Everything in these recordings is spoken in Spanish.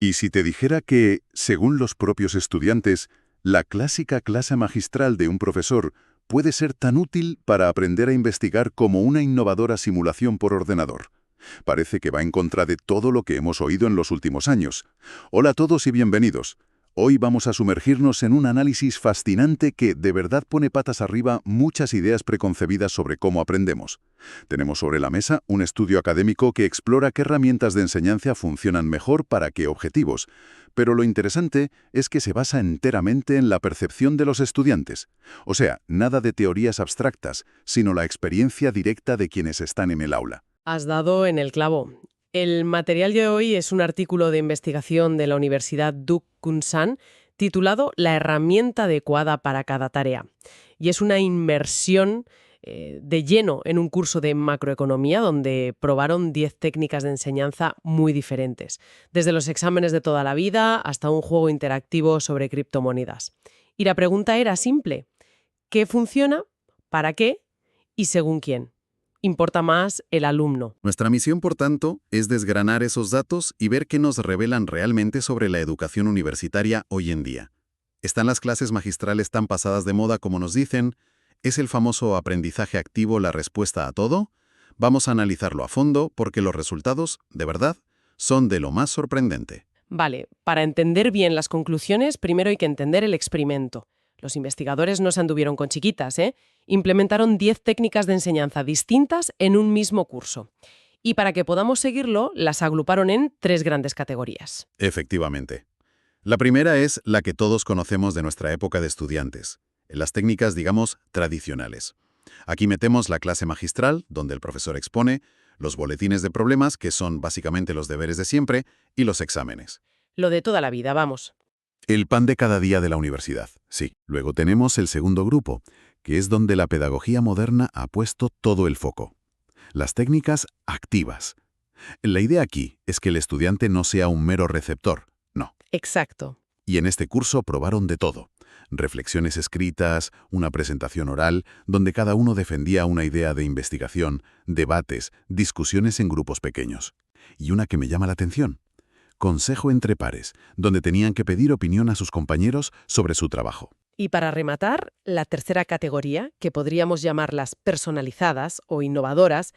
¿Y si te dijera que, según los propios estudiantes, la clásica clase magistral de un profesor puede ser tan útil para aprender a investigar como una innovadora simulación por ordenador? Parece que va en contra de todo lo que hemos oído en los últimos años. Hola a todos y bienvenidos. Hoy vamos a sumergirnos en un análisis fascinante que de verdad pone patas arriba muchas ideas preconcebidas sobre cómo aprendemos. Tenemos sobre la mesa un estudio académico que explora qué herramientas de enseñanza funcionan mejor para qué objetivos. Pero lo interesante es que se basa enteramente en la percepción de los estudiantes. O sea, nada de teorías abstractas, sino la experiencia directa de quienes están en el aula. Has dado en el clavo. El material de hoy es un artículo de investigación de la Universidad Duke Kunsan titulado La herramienta adecuada para cada tarea. Y es una inmersión de lleno en un curso de macroeconomía donde probaron 10 técnicas de enseñanza muy diferentes, desde los exámenes de toda la vida hasta un juego interactivo sobre criptomonedas. Y la pregunta era simple: ¿qué funciona? ¿Para qué? ¿Y según quién? Importa más el alumno. Nuestra misión, por tanto, es desgranar esos datos y ver qué nos revelan realmente sobre la educación universitaria hoy en día. ¿Están las clases magistrales tan pasadas de moda como nos dicen? ¿Es el famoso aprendizaje activo la respuesta a todo? Vamos a analizarlo a fondo porque los resultados, de verdad, son de lo más sorprendente. Vale, para entender bien las conclusiones, primero hay que entender el experimento. Los investigadores no se anduvieron con chiquitas, ¿eh? Implementaron 10 técnicas de enseñanza distintas en un mismo curso. Y para que podamos seguirlo, las agruparon en 3 grandes categorías. Efectivamente. La primera es la que todos conocemos de nuestra época de estudiantes, las técnicas, digamos, tradicionales. Aquí metemos la clase magistral, donde el profesor expone, los boletines de problemas, que son básicamente los deberes de siempre, y los exámenes. Lo de toda la vida, vamos. El pan de cada día de la universidad, sí. Luego tenemos el segundo grupo, que es donde la pedagogía moderna ha puesto todo el foco. Las técnicas activas. La idea aquí es que el estudiante no sea un mero receptor, no. Exacto. Y en este curso probaron de todo. Reflexiones escritas, una presentación oral, donde cada uno defendía una idea de investigación, debates, discusiones en grupos pequeños. Y una que me llama la atención: consejo entre pares, donde tenían que pedir opinión a sus compañeros sobre su trabajo. Y para rematar, la tercera categoría, que podríamos llamarlas personalizadas o innovadoras,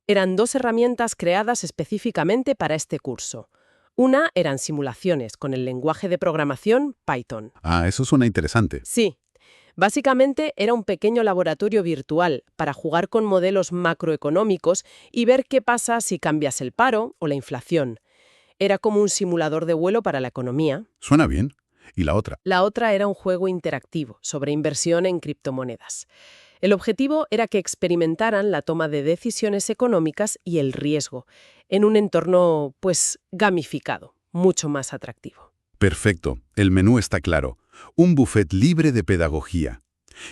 eran 2 herramientas creadas específicamente para este curso. Una eran simulaciones con el lenguaje de programación Python. Ah, eso suena interesante. Sí, básicamente era un pequeño laboratorio virtual para jugar con modelos macroeconómicos y ver qué pasa si cambias el paro o la inflación. Era como un simulador de vuelo para la economía. Suena bien. ¿Y la otra? La otra era un juego interactivo sobre inversión en criptomonedas. El objetivo era que experimentaran la toma de decisiones económicas y el riesgo, en un entorno, pues, gamificado, mucho más atractivo. Perfecto. El menú está claro. Un buffet libre de pedagogía.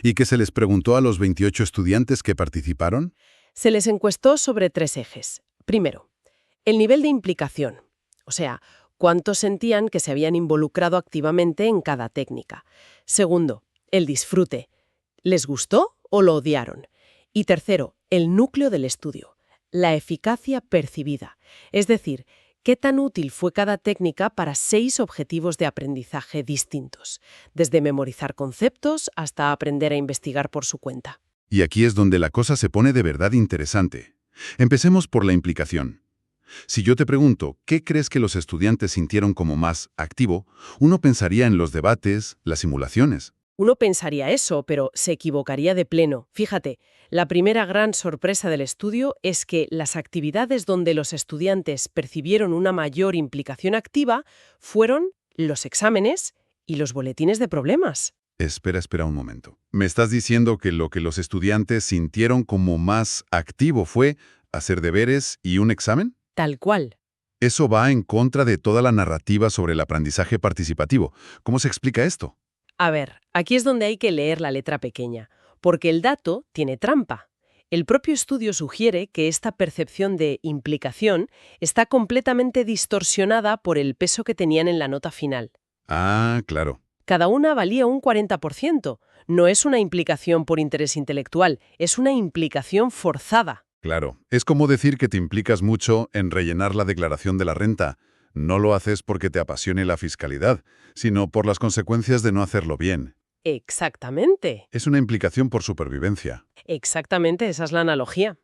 ¿Y qué se les preguntó a los 28 estudiantes que participaron? Se les encuestó sobre 3 ejes. Primero, el nivel de implicación, o sea, cuántos sentían que se habían involucrado activamente en cada técnica. Segundo, el disfrute. ¿Les gustó o lo odiaron? Y tercero, el núcleo del estudio, la eficacia percibida. Es decir, qué tan útil fue cada técnica para 6 objetivos de aprendizaje distintos, desde memorizar conceptos hasta aprender a investigar por su cuenta. Y aquí es donde la cosa se pone de verdad interesante. Empecemos por la implicación. Si yo te pregunto, ¿qué crees que los estudiantes sintieron como más activo? Uno pensaría en los debates, las simulaciones. Uno pensaría eso, pero se equivocaría de pleno. Fíjate, la primera gran sorpresa del estudio es que las actividades donde los estudiantes percibieron una mayor implicación activa fueron los exámenes y los boletines de problemas. Espera un momento. ¿Me estás diciendo que lo que los estudiantes sintieron como más activo fue hacer deberes y un examen? Tal cual. Eso va en contra de toda la narrativa sobre el aprendizaje participativo. ¿Cómo se explica esto? A ver, aquí es donde hay que leer la letra pequeña, porque el dato tiene trampa. El propio estudio sugiere que esta percepción de implicación está completamente distorsionada por el peso que tenían en la nota final. Ah, claro. Cada una valía un 40%. No es una implicación por interés intelectual, es una implicación forzada. Claro. Es como decir que te implicas mucho en rellenar la declaración de la renta. No lo haces porque te apasione la fiscalidad, sino por las consecuencias de no hacerlo bien. Exactamente. Es una implicación por supervivencia. Exactamente, esa es la analogía.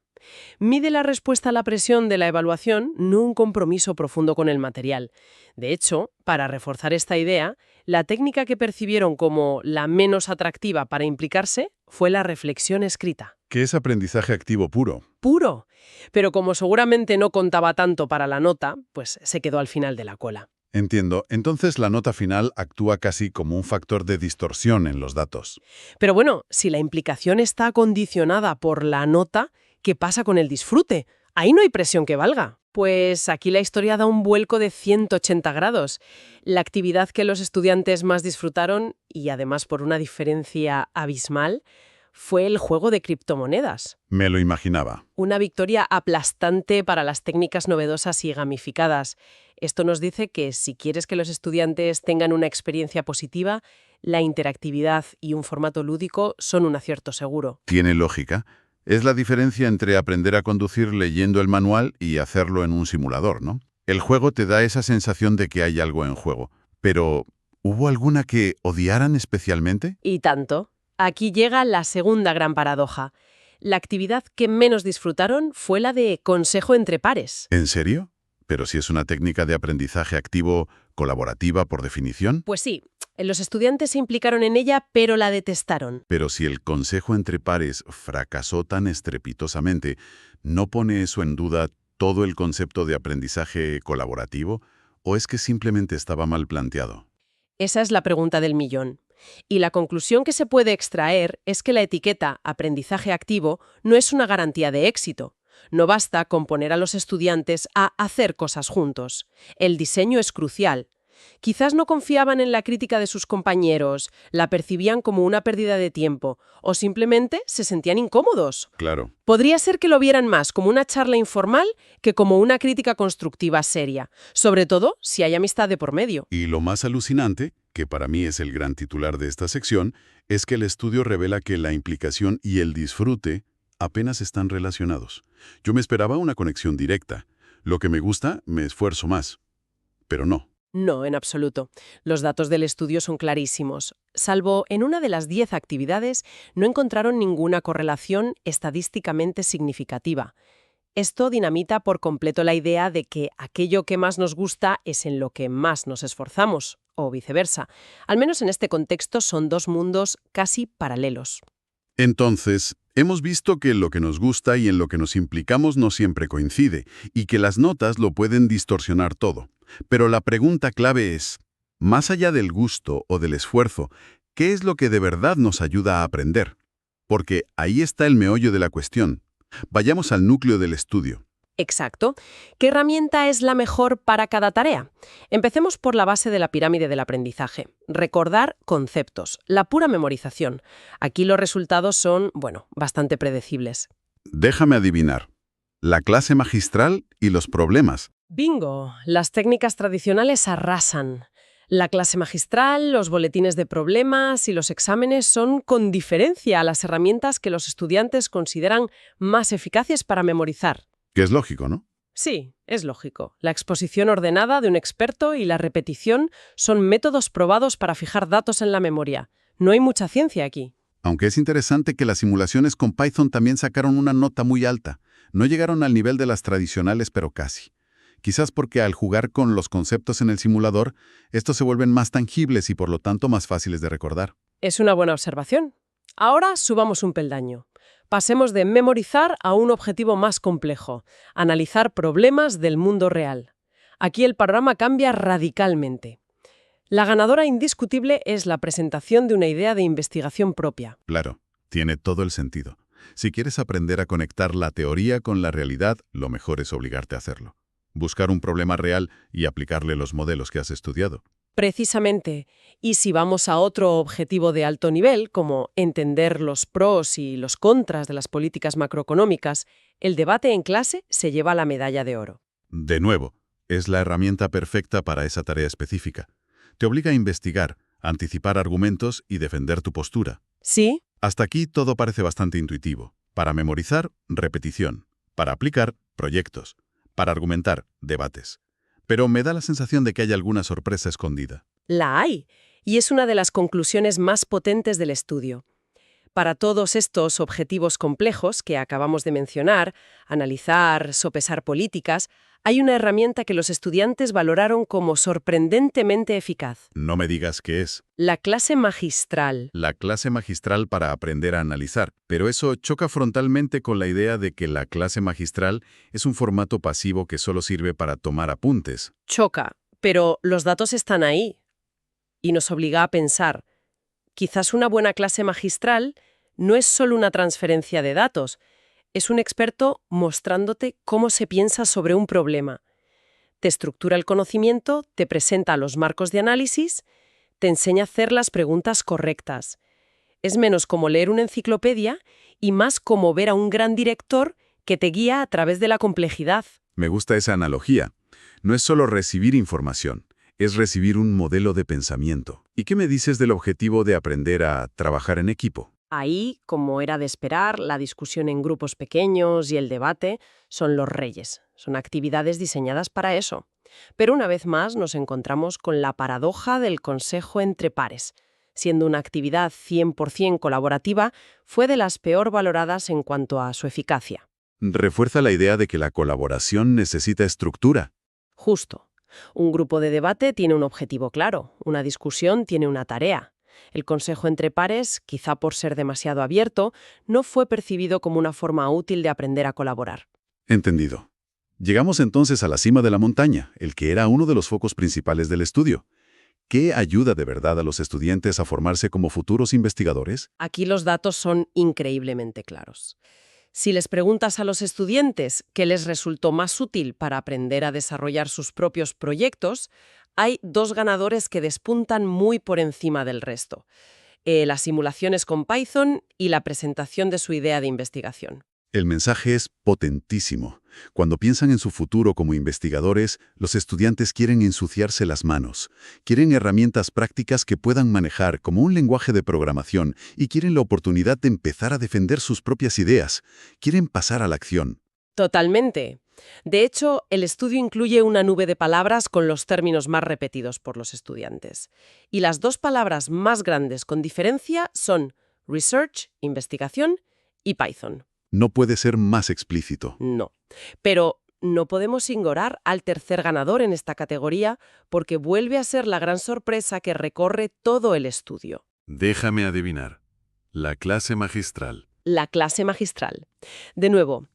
Mide la respuesta a la presión de la evaluación, no un compromiso profundo con el material. De hecho, para reforzar esta idea, la técnica que percibieron como la menos atractiva para implicarse fue la reflexión escrita. Que es aprendizaje activo puro. Puro. Pero como seguramente no contaba tanto para la nota, pues se quedó al final de la cola. Entiendo. Entonces la nota final actúa casi como un factor de distorsión en los datos. Pero bueno, si la implicación está condicionada por la nota, ¿qué pasa con el disfrute? Ahí no hay presión que valga. Pues aquí la historia da un vuelco de 180 grados. La actividad que los estudiantes más disfrutaron, y además por una diferencia abismal, fue el juego de criptomonedas. Me lo imaginaba. Una victoria aplastante para las técnicas novedosas y gamificadas. Esto nos dice que si quieres que los estudiantes tengan una experiencia positiva, la interactividad y un formato lúdico son un acierto seguro. Tiene lógica. Es la diferencia entre aprender a conducir leyendo el manual y hacerlo en un simulador, ¿no? El juego te da esa sensación de que hay algo en juego. Pero, ¿hubo alguna que odiaran especialmente? Y tanto. Aquí llega la segunda gran paradoja. La actividad que menos disfrutaron fue la de consejo entre pares. ¿En serio? Pero si es una técnica de aprendizaje activo colaborativa por definición. Pues sí, los estudiantes se implicaron en ella, pero la detestaron. Pero si el consejo entre pares fracasó tan estrepitosamente, ¿no pone eso en duda todo el concepto de aprendizaje colaborativo? ¿O es que simplemente estaba mal planteado? Esa es la pregunta del millón. Y la conclusión que se puede extraer es que la etiqueta aprendizaje activo no es una garantía de éxito. No basta con poner a los estudiantes a hacer cosas juntos. El diseño es crucial. Quizás no confiaban en la crítica de sus compañeros, la percibían como una pérdida de tiempo, o simplemente se sentían incómodos. Claro. Podría ser que lo vieran más como una charla informal que como una crítica constructiva seria, sobre todo si hay amistad de por medio. Y lo más alucinante, que para mí es el gran titular de esta sección, es que el estudio revela que la implicación y el disfrute apenas están relacionados. Yo me esperaba una conexión directa. Lo que me gusta, me esfuerzo más. Pero no. No, en absoluto. Los datos del estudio son clarísimos. Salvo en una de las 10 actividades, no encontraron ninguna correlación estadísticamente significativa. Esto dinamita por completo la idea de que aquello que más nos gusta es en lo que más nos esforzamos, o viceversa. Al menos en este contexto son dos mundos casi paralelos. Entonces, hemos visto que lo que nos gusta y en lo que nos implicamos no siempre coincide, y que las notas lo pueden distorsionar todo. Pero la pregunta clave es, más allá del gusto o del esfuerzo, ¿qué es lo que de verdad nos ayuda a aprender? Porque ahí está el meollo de la cuestión. Vayamos al núcleo del estudio. Exacto. ¿Qué herramienta es la mejor para cada tarea? Empecemos por la base de la pirámide del aprendizaje. Recordar conceptos, la pura memorización. Aquí los resultados son, bastante predecibles. Déjame adivinar. La clase magistral y los problemas. ¡Bingo! Las técnicas tradicionales arrasan. La clase magistral, los boletines de problemas y los exámenes son con diferencia las herramientas que los estudiantes consideran más eficaces para memorizar. Que es lógico, ¿no? Sí, es lógico. La exposición ordenada de un experto y la repetición son métodos probados para fijar datos en la memoria. No hay mucha ciencia aquí. Aunque es interesante que las simulaciones con Python también sacaron una nota muy alta. No llegaron al nivel de las tradicionales, pero casi. Quizás porque al jugar con los conceptos en el simulador, estos se vuelven más tangibles y por lo tanto más fáciles de recordar. Es una buena observación. Ahora subamos un peldaño. Pasemos de memorizar a un objetivo más complejo, analizar problemas del mundo real. Aquí el panorama cambia radicalmente. La ganadora indiscutible es la presentación de una idea de investigación propia. Claro, tiene todo el sentido. Si quieres aprender a conectar la teoría con la realidad, lo mejor es obligarte a hacerlo. Buscar un problema real y aplicarle los modelos que has estudiado. Precisamente. Y si vamos a otro objetivo de alto nivel, como entender los pros y los contras de las políticas macroeconómicas, el debate en clase se lleva la medalla de oro. De nuevo, es la herramienta perfecta para esa tarea específica. Te obliga a investigar, anticipar argumentos y defender tu postura. ¿Sí? Hasta aquí todo parece bastante intuitivo. Para memorizar, repetición. Para aplicar, proyectos. Para argumentar, debates. pero me da la sensación de que hay alguna sorpresa escondida. La hay, y es una de las conclusiones más potentes del estudio. Para todos estos objetivos complejos que acabamos de mencionar, analizar, sopesar políticas, hay una herramienta que los estudiantes valoraron como sorprendentemente eficaz. No me digas qué es. La clase magistral. La clase magistral para aprender a analizar, pero eso choca frontalmente con la idea de que la clase magistral es un formato pasivo que solo sirve para tomar apuntes. Choca, pero los datos están ahí y nos obliga a pensar. Quizás una buena clase magistral no es solo una transferencia de datos, es un experto mostrándote cómo se piensa sobre un problema. Te estructura el conocimiento, te presenta los marcos de análisis, te enseña a hacer las preguntas correctas. Es menos como leer una enciclopedia y más como ver a un gran director que te guía a través de la complejidad. Me gusta esa analogía. No es solo recibir información, es recibir un modelo de pensamiento. ¿Y qué me dices del objetivo de aprender a trabajar en equipo? Ahí, como era de esperar, la discusión en grupos pequeños y el debate son los reyes. Son actividades diseñadas para eso. Pero una vez más nos encontramos con la paradoja del consejo entre pares. Siendo una actividad 100% colaborativa, fue de las peor valoradas en cuanto a su eficacia. Refuerza la idea de que la colaboración necesita estructura. Justo. Un grupo de debate tiene un objetivo claro, una discusión tiene una tarea. El consejo entre pares, quizá por ser demasiado abierto, no fue percibido como una forma útil de aprender a colaborar. Entendido. Llegamos entonces a la cima de la montaña, el que era uno de los focos principales del estudio. ¿Qué ayuda de verdad a los estudiantes a formarse como futuros investigadores? Aquí los datos son increíblemente claros. Si les preguntas a los estudiantes qué les resultó más útil para aprender a desarrollar sus propios proyectos, hay dos ganadores que despuntan muy por encima del resto. Las simulaciones con Python y la presentación de su idea de investigación. El mensaje es potentísimo. Cuando piensan en su futuro como investigadores, los estudiantes quieren ensuciarse las manos. Quieren herramientas prácticas que puedan manejar como un lenguaje de programación y quieren la oportunidad de empezar a defender sus propias ideas. Quieren pasar a la acción. Totalmente. De hecho, el estudio incluye una nube de palabras con los términos más repetidos por los estudiantes. Y las dos palabras más grandes con diferencia son research, investigación, y Python. No puede ser más explícito. No. Pero no podemos ignorar al tercer ganador en esta categoría porque vuelve a ser la gran sorpresa que recorre todo el estudio. Déjame adivinar. La clase magistral. La clase magistral. De nuevo,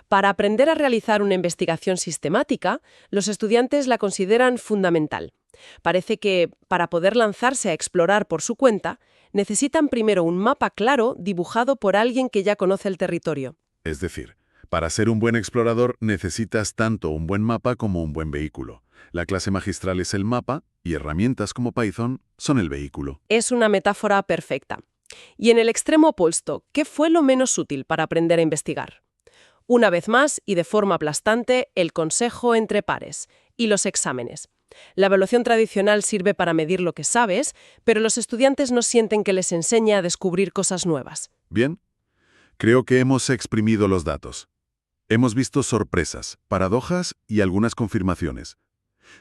para aprender a realizar una investigación sistemática, los estudiantes la consideran fundamental. Parece que, para poder lanzarse a explorar por su cuenta, necesitan primero un mapa claro dibujado por alguien que ya conoce el territorio. Es decir, para ser un buen explorador necesitas tanto un buen mapa como un buen vehículo. La clase magistral es el mapa y herramientas como Python son el vehículo. Es una metáfora perfecta. Y en el extremo opuesto, ¿qué fue lo menos útil para aprender a investigar? Una vez más, y de forma aplastante, el consejo entre pares y los exámenes. La evaluación tradicional sirve para medir lo que sabes, pero los estudiantes no sienten que les enseñe a descubrir cosas nuevas. Bien, creo que hemos exprimido los datos. Hemos visto sorpresas, paradojas y algunas confirmaciones.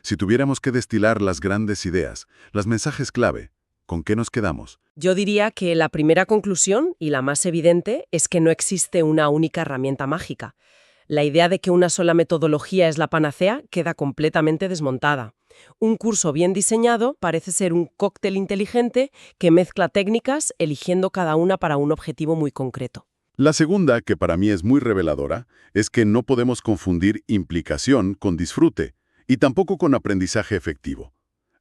Si tuviéramos que destilar las grandes ideas, los mensajes clave, ¿con qué nos quedamos? Yo diría que la primera conclusión, y la más evidente, es que no existe una única herramienta mágica. La idea de que una sola metodología es la panacea queda completamente desmontada. Un curso bien diseñado parece ser un cóctel inteligente que mezcla técnicas, eligiendo cada una para un objetivo muy concreto. La segunda, que para mí es muy reveladora, es que no podemos confundir implicación con disfrute, y tampoco con aprendizaje efectivo.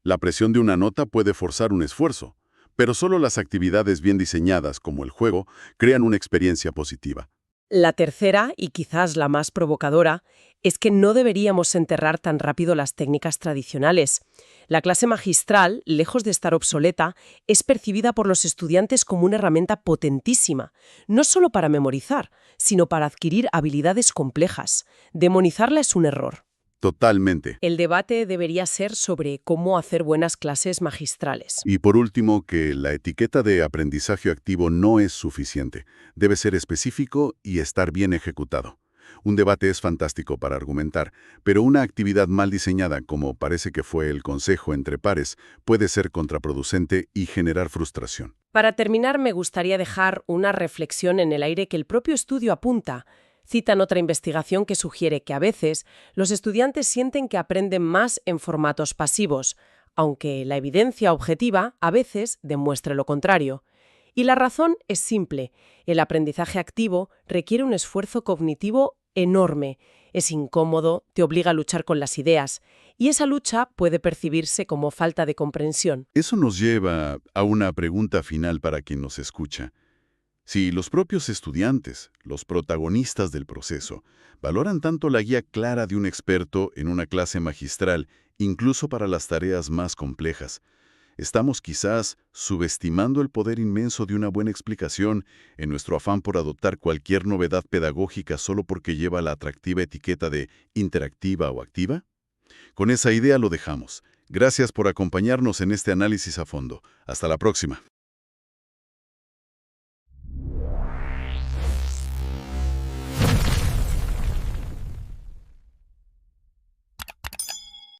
La presión de una nota puede forzar un esfuerzo, pero solo las actividades bien diseñadas, como el juego, crean una experiencia positiva. La tercera, y quizás la más provocadora, es que no deberíamos enterrar tan rápido las técnicas tradicionales. La clase magistral, lejos de estar obsoleta, es percibida por los estudiantes como una herramienta potentísima, no solo para memorizar, sino para adquirir habilidades complejas. Demonizarla es un error. Totalmente. El debate debería ser sobre cómo hacer buenas clases magistrales. Y por último, que la etiqueta de aprendizaje activo no es suficiente. Debe ser específico y estar bien ejecutado. Un debate es fantástico para argumentar, pero una actividad mal diseñada, como parece que fue el consejo entre pares, puede ser contraproducente y generar frustración. Para terminar, me gustaría dejar una reflexión en el aire que el propio estudio apunta. Citan otra investigación que sugiere que a veces los estudiantes sienten que aprenden más en formatos pasivos, aunque la evidencia objetiva a veces demuestre lo contrario. Y la razón es simple. El aprendizaje activo requiere un esfuerzo cognitivo enorme. Es incómodo, te obliga a luchar con las ideas, y esa lucha puede percibirse como falta de comprensión. Eso nos lleva a una pregunta final para quien nos escucha. Si los propios estudiantes, los protagonistas del proceso, valoran tanto la guía clara de un experto en una clase magistral, incluso para las tareas más complejas, estamos quizás subestimando el poder inmenso de una buena explicación en nuestro afán por adoptar cualquier novedad pedagógica solo porque lleva la atractiva etiqueta de interactiva o activa. Con esa idea lo dejamos. Gracias por acompañarnos en este análisis a fondo. Hasta la próxima.